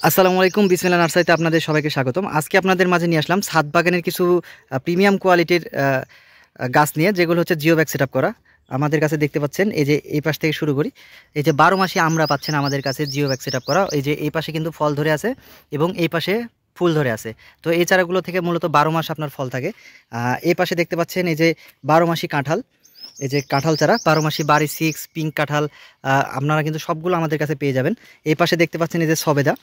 আসসালামু আলাইকুম, বিসমিল্লাহ নার্সারিতে আপনাদের সবাইকে স্বাগতম। আজকে আপনাদের মাঝে নিয়ে আসলাম ছাদ বাগানের কিছু প্রিমিয়াম কোয়ালিটির গাছ নিয়ে, যেগুলো হচ্ছে জিও ব্যাগ সেট করা। আমাদের কাছে দেখতে পাচ্ছেন, এই যে এই পাশ থেকে শুরু করি, এই যে 12 মাসি আমরা পাচ্ছেন আমাদের কাছে জিও ব্যাগ সেট করা। এই যে এই পাশে কিন্তু ফল ধরে আছে এবং এই পাশে ফুল ধরে আছে। তো এই চারাগুলো থেকে মূলত 12 মাস আপনার ফল থাকে। এই পাশে দেখতে পাচ্ছেন এই যে 12 মাসি কাঁঠাল, এই যে কাঁঠাল চারা 12 মাসি বাড়ি 6 পিঙ্ক কাঁঠাল, আপনারা কিন্তু সবগুলো আমাদের কাছে পেয়ে যাবেন। এই পাশে দেখতে পাচ্ছেন এই যে সবেদা,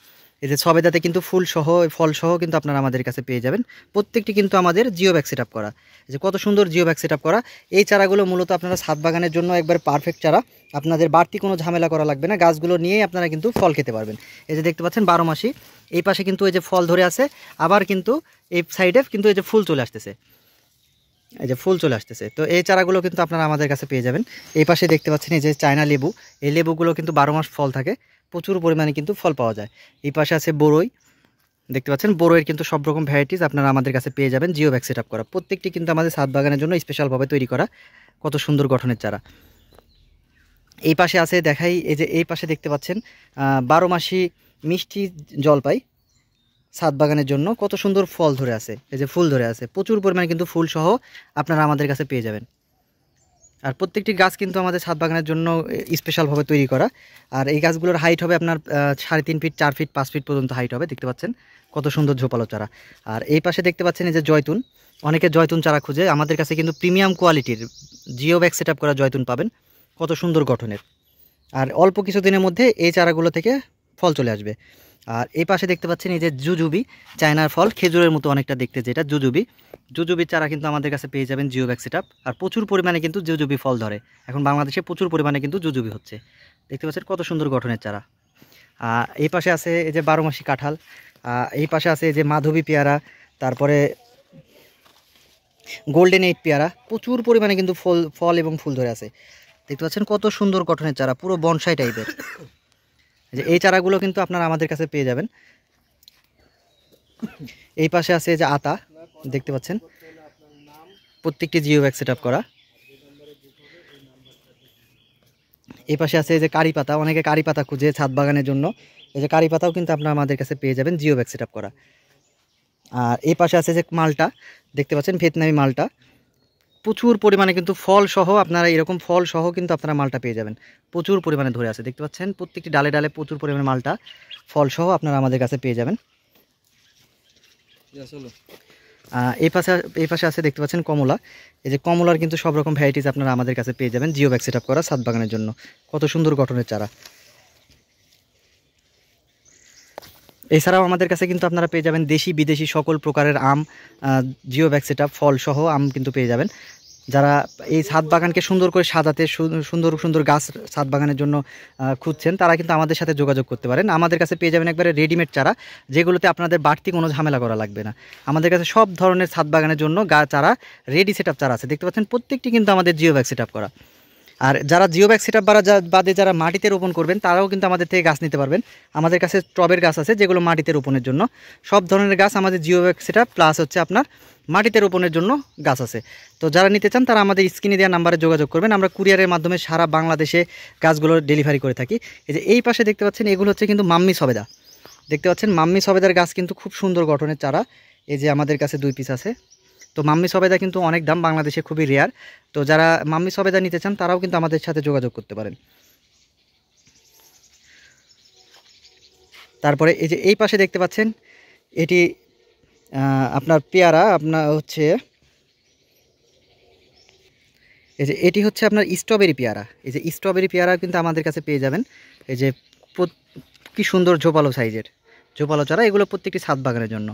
এই যে সবেদাতে কিন্তু ফুল সহ ফল সহ কিন্তু আপনারা আমাদের কাছে পেয়ে যাবেন। প্রত্যেকটি কিন্তু আমাদের জিও ব্যাগ সেট করা। এই যে কত সুন্দর জিও ব্যাগ সেট করা। এই চারাগুলো মূলত আপনারা ছাদ বাগানের জন্য একবার পারফেক্ট চারা। আপনাদের বাড়তি কোনো ঝামেলা করা লাগবে না, গাছগুলো নিয়েই আপনারা কিন্তু ফল খেতে পারবেন। এই যে দেখতে পাচ্ছেন 12 মাসি, এই পাশে কিন্তু এই যে ফল ধরে আছে, আবার কিন্তু এই সাইডে কিন্তু এই যে ফুল চলে আসতেছে, এই যে ফুল চলে আসতেছে। তো এই চারাগুলো কিন্তু আপনারা আমাদের কাছে পেয়ে যাবেন। এই পাশে দেখতে পাচ্ছেন এই যে চায়না লেবু, এই লেবুগুলো কিন্তু 12 মাস ফল থাকে, প্রচুর পরিমাণে কিন্তু ফল পাওয়া যায়। এই পাশে আছে বড়ই, দেখতে পাচ্ছেন বড়ইয়ের কিন্তু সব রকম ভ্যারাইটিস আপনারা আমাদের কাছে পেয়ে যাবেন। জিও ব্যাগ সেট করা, প্রত্যেকটি কিন্তু আমাদের ছাদ বাগানের জন্য স্পেশালভাবে তৈরি করা। কত সুন্দর গঠনের চারা। এই পাশে আছে দেখাই, এই যে এই পাশে দেখতে পাচ্ছেন 12 মাসি মিষ্টি জলপাই, ছাদ বাগানের জন্য কত সুন্দর ফল ধরে আছে, এই যে ফুল ধরে আছে, প্রচুর পরিমাণে কিন্তু ফুল সহ আপনারা আমাদের কাছে পেয়ে যাবেন। আর প্রত্যেকটি গাছ কিন্তু আমাদের ছাদ বাগানের জন্য স্পেশালভাবে তৈরি করা। আর এই গাছগুলোর হাইট হবে আপনার 3.5 ফিট 4 ফিট 5 ফিট পর্যন্ত হাইট হবে। দেখতে পাচ্ছেন কত সুন্দর ঝোপালো চারা। আর এই পাশে দেখতে পাচ্ছেন এই যে জয়তুন, অনেকে জয়তুন চারা খুঁজে, আমাদের কাছে কিন্তু প্রিমিয়াম কোয়ালিটির জিও ব্যাগ সেট করা জয়তুন পাবেন, কত সুন্দর গঠনের। আর অল্প কিছুদিনের মধ্যে এই চারাগুলো থেকে ফল চলে আসবে। আর এই পাশে দেখতে পাচ্ছেন এই যে জুজুবি, চায়নার ফল, খেজুরের মতো অনেকটা দেখতে, যেটা জুজুবি। জুজুবির চারা কিন্তু আমাদের কাছে পেয়ে যাবেন জিও ব্যাগ সেটআপ। আর প্রচুর পরিমাণে কিন্তু জুজুবি ফল ধরে, এখন বাংলাদেশে প্রচুর পরিমাণে কিন্তু জুজুবি হচ্ছে। দেখতে পাচ্ছেন কত সুন্দর গঠনের চারা। এই পাশে আছে এই যে 12 মাসি কাঁঠাল, এই পাশে আছে এই যে মাধবী পেয়ারা, তারপরে গোল্ডেন 8 পেয়ারা, প্রচুর পরিমাণে কিন্তু ফল এবং ফুল ধরে আছে। দেখতে পাচ্ছেন কত সুন্দর গঠনের চারা, পুরো বনসাই টাইপের। যে এই চারাগুলো কিন্তু আপনারা আমাদের কাছে পেয়ে যাবেন। এই পাশে আছে যে আতা, দেখতে পাচ্ছেন প্রত্যেকটি জিও ব্যাগ সেট করা। এই পাশে আছে এই যে কারি পাতা, অনেকে কারি পাতা খুঁজে ছাদ বাগানের জন্য, এই যে কারি পাতাও কিন্তু আপনারা আমাদের কাছে পেয়ে যাবেন জিও ব্যাগ সেট করা। আর এই পাশে আছে যে মালটা, দেখতে পাচ্ছেন ভিয়েতনামি মালটা, প্রচুর পরিমাণে কিন্তু ফল সহ, আপনারা এরকম ফল সহ কিন্তু আপনারা মালটা পেয়ে যাবেন, প্রচুর পরিমাণে ধরে আছে। দেখতে পাচ্ছেন প্রত্যেকটি ডালে ডালে প্রচুর পরিমাণে মালটা ফল সহ আপনারা আমাদের কাছে পেয়ে যাবেন। এই পাশে আছে দেখতে পাচ্ছেন কমলা, এই যে কমলার কিন্তু সব রকম ভ্যারাইটিস আপনারা আমাদের কাছে পেয়ে যাবেন জিও ব্যাগ সেট করা ছাদ বাগানের জন্য, কত সুন্দর গঠনের চারা। এছাড়াও আমাদের কাছে কিন্তু আপনারা পেয়ে যাবেন দেশি বিদেশি সকল প্রকারের আম, জিও ব্যাগ সেট ফল সহ আম কিন্তু পেয়ে যাবেন। যারা এই ছাদ বাগানকে সুন্দর করে সাজাতে, সুন্দর সুন্দর গাছ ছাদ বাগানের জন্য খুঁজছেন, তারা কিন্তু আমাদের সাথে যোগাযোগ করতে পারেন। আমাদের কাছে পেয়ে যাবেন একবারে রেডিমেড চারা, যেগুলোতে আপনাদের বাড়তি কোনো ঝামেলা করা লাগবে না। আমাদের কাছে সব ধরনের ছাদ বাগানের জন্য চারা রেডি সেট চারা আছে। দেখতে পাচ্ছেন প্রত্যেকটি কিন্তু আমাদের জিও ব্যাগ সেট করা। আর যারা জিও ব্যাগ সেট বাদে যারা মাটিতে রোপণ করবেন, তারাও কিন্তু আমাদের থেকে গাছ নিতে পারবেন। আমাদের কাছে টবের গাছ আছে যেগুলো মাটিতে রোপণের জন্য, সব ধরনের গাছ আমাদের জিও ব্যাগ সেট প্লাস হচ্ছে আপনার মাটিতে রোপণের জন্য গাছ আছে। তো যারা নিতে চান তারা আমাদের স্ক্রিনে দেওয়া নাম্বারে যোগাযোগ করবেন, আমরা কুরিয়ারের মাধ্যমে সারা বাংলাদেশে গাছগুলো ডেলিভারি করে থাকি। এই যে এই পাশে দেখতে পাচ্ছেন এগুলো হচ্ছে কিন্তু মাম্মি সবেদা, দেখতে পাচ্ছেন মাম্মি সবেদার গাছ কিন্তু খুব সুন্দর গঠনের চারা। এই যে আমাদের কাছে 2 পিস আছে। তো মাম্মি সবেদা কিন্তু অনেক দাম, বাংলাদেশে খুবই রেয়ার। তো যারা মাম্মি সবেদা নিতে চান তারাও কিন্তু আমাদের সাথে যোগাযোগ করতে পারেন। তারপরে এই যে এই পাশে দেখতে পাচ্ছেন এটি আপনার পেয়ারা, আপনার হচ্ছে এই যে এটি হচ্ছে আপনার স্ট্রবেরি পেয়ারা। এই যে স্ট্রবেরি পেয়ারা কিন্তু আমাদের কাছে পেয়ে যাবেন। এই যে কি সুন্দর ঝোপালো সাইজের ঝোপালো চারা, এগুলো প্রত্যেকটি ছাদ বাগানের জন্য।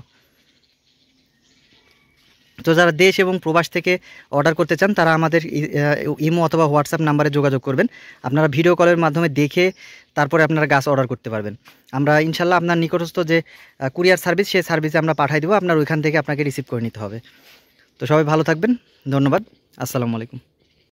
তো যারা দেশ এবং প্রবাস থেকে অর্ডার করতে চান তারা আমাদের ইমো অথবা হোয়াটসঅ্যাপ নাম্বারে যোগাযোগ করবেন। আপনারা ভিডিও কলের মাধ্যমে দেখে তারপরে আপনারা গাছ অর্ডার করতে পারবেন। আমরা ইনশাল্লাহ আপনার নিকটস্থ যে কুরিয়ার সার্ভিস, সেই সার্ভিসে আমরা পাঠিয়ে দেবো, আপনার ওইখান থেকে আপনাকে রিসিভ করে নিতে হবে। তো সবাই ভালো থাকবেন, ধন্যবাদ, আসসালামু আলাইকুম।